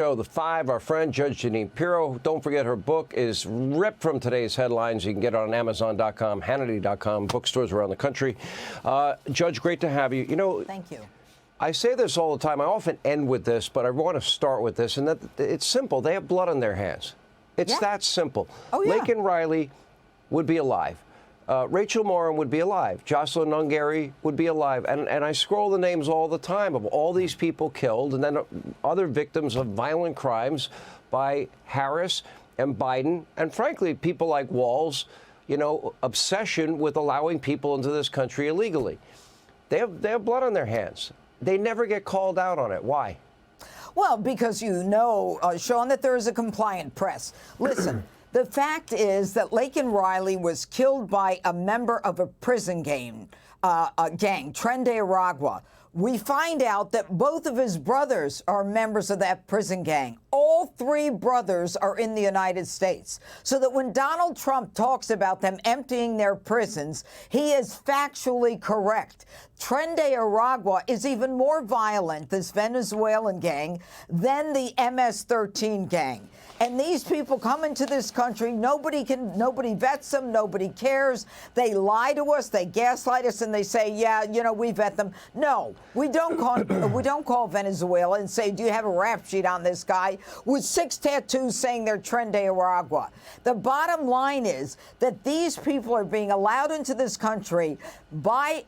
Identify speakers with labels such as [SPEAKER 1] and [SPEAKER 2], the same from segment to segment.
[SPEAKER 1] The Five, our friend Judge Jeanine Pirro. Don't forget her book is ripped from today's headlines. You can get it on Amazon.com, Hannity.com, bookstores around the country. Judge, great to have you. You know,
[SPEAKER 2] thank you.
[SPEAKER 1] I say this all the time. I often end with this, but I want to start with this, and that it's simple. They have blood on their hands. It's that simple.
[SPEAKER 2] Oh, yeah.
[SPEAKER 1] Laken Riley would be alive. Rachel Morin would be alive. Jocelyn Nungary would be alive. And I scroll the names all the time of all these people killed and then other victims of violent crimes by Harris and Biden. And frankly, people like Walz, you know, obsession with allowing people into this country illegally. They have blood on their hands. They never get called out on it. Why?
[SPEAKER 2] Well, because you know, Sean, that there is a compliant press. Listen. The fact is that Laken Riley was killed by a member of a prison gang, Tren de Aragua. We find out that both of his brothers are members of that prison gang. All three brothers are in the United States. So that when Donald Trump talks about them emptying their prisons, he is factually correct. Tren de Aragua is even more violent, this Venezuelan gang, than the MS-13 gang. And these people come into this country, nobody vets them, nobody cares. They lie to us, they gaslight us, and they say, yeah, you know, we vet them. No, we don't call Venezuela and say, do you have a rap sheet on this guy with 6 tattoos saying they're Tren de Aragua? The bottom line is that these people are being allowed into this country by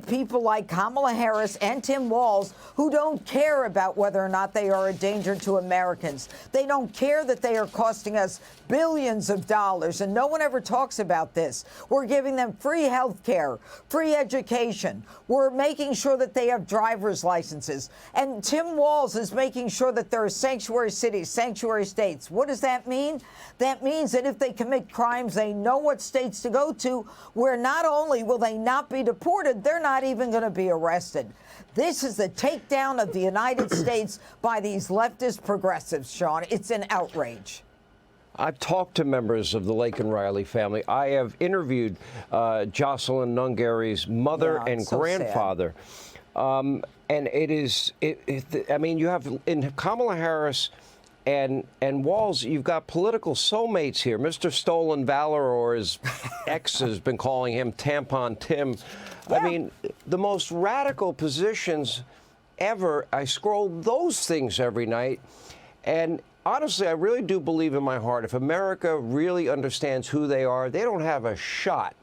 [SPEAKER 2] people like Kamala Harris and Tim Walz, who don't care about whether or not they are a danger to Americans. They don't care that they are costing us billions of dollars, and no one ever talks about this. We're giving them free health care, free education. We're making sure that they have driver's licenses. And Tim Walz is making sure that there are sanctuary cities, sanctuary states. What does that mean? That means that if they commit crimes, they know what states to go to, where not only will they not be deported, they're not even going to be arrested. This is the takedown of the United States by these leftist progressives, Sean. It's an outrage.
[SPEAKER 1] I've talked to members of the Laken Riley family. I have interviewed Jocelyn Nungary's mother and grandfather. And I mean, you have in Kamala Harris and Walz, you've got political soulmates here. Mr. Stolen Valor, or his ex has been calling him Tampon Tim. Yeah. I mean, the most radical positions ever. I scroll those things every night. And honestly, I really do believe in my heart, if America really understands who they are, they don't have a shot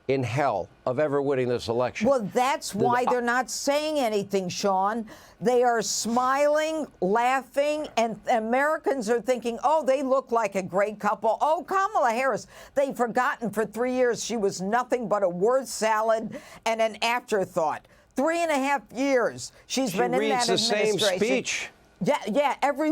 [SPEAKER 1] in hell of ever winning this election.
[SPEAKER 2] Well, that's why they're not saying anything, Sean. They are smiling, laughing, and Americans are thinking, oh, they look like a great couple. Oh, Kamala Harris, they've forgotten for 3 years she was nothing but a word salad and an afterthought. 3.5 years she's been in that administration.
[SPEAKER 1] She reads the same speech.
[SPEAKER 2] Yeah, every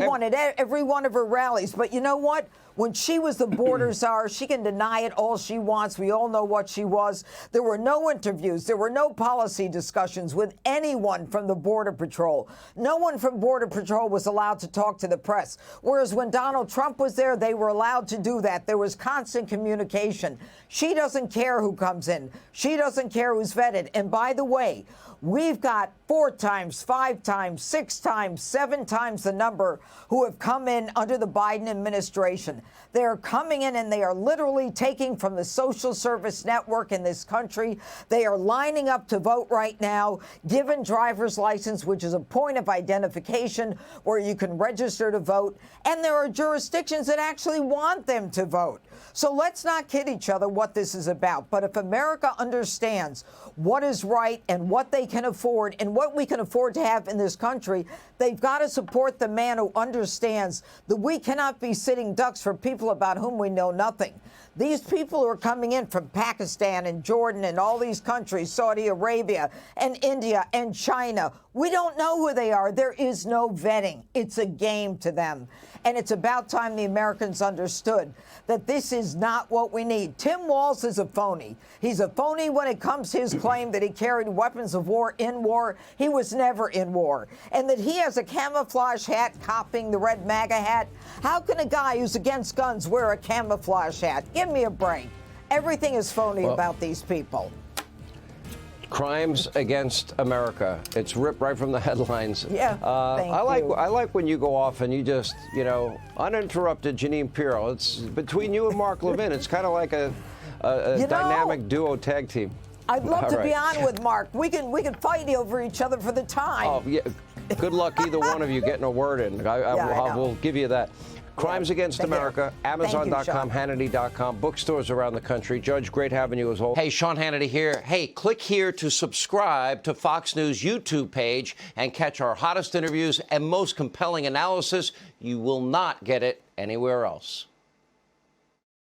[SPEAKER 2] one of her rallies. But you know what? When she was the border czar, she can deny it all she wants. We all know what she was. There were no interviews. There were no policy discussions with anyone from the Border Patrol. No one from Border Patrol was allowed to talk to the press. Whereas when Donald Trump was there, they were allowed to do that. There was constant communication. She doesn't care who comes in. She doesn't care who's vetted. And by the way, we've got 4 times, 5 times, 6 times, 7 times the number who have come in under the Biden administration. They are coming in and they are literally taking from the social service network in this country. They are lining up to vote right now, given driver's license, which is a point of identification where you can register to vote. And there are jurisdictions that actually want them to vote. So let's not kid each other what this is about. But if America understands what is right and what they can afford and what we can afford to have in this country, they've got to support the man who understands that we cannot be sitting ducks for people about whom we know nothing. These people who are coming in from Pakistan and Jordan and all these countries, Saudi Arabia and India and China, we don't know who they are. There is no vetting. It's a game to them. And it's about time the Americans understood that this is not what we need. Tim Walz is a phony. He's a phony when it comes to his claim that he carried weapons of war in war. He was never in war. And that he has a camouflage hat copying the red MAGA hat. How can a guy who's against guns wear a camouflage hat? Give me a break. Everything is phony about these people.
[SPEAKER 1] Crimes Against America. It's ripped right from the headlines.
[SPEAKER 2] Yeah, thank you.
[SPEAKER 1] I like when you go off and you just, uninterrupted Jeanine Pirro. It's between you and Mark Levin. It's kind of like a dynamic duo tag team.
[SPEAKER 2] I'd love to
[SPEAKER 1] All
[SPEAKER 2] be
[SPEAKER 1] right.
[SPEAKER 2] on with Mark. We can fight over each other for the time.
[SPEAKER 1] Oh, yeah. Good luck, either one of you, getting a word in. I will give you that. Crimes Against America, Amazon.com, Hannity.com, bookstores around the country. Judge, great having you as always. Hey, Sean Hannity here. Hey, click here to subscribe to Fox News YouTube page and catch our hottest interviews and most compelling analysis. You will not get it anywhere else.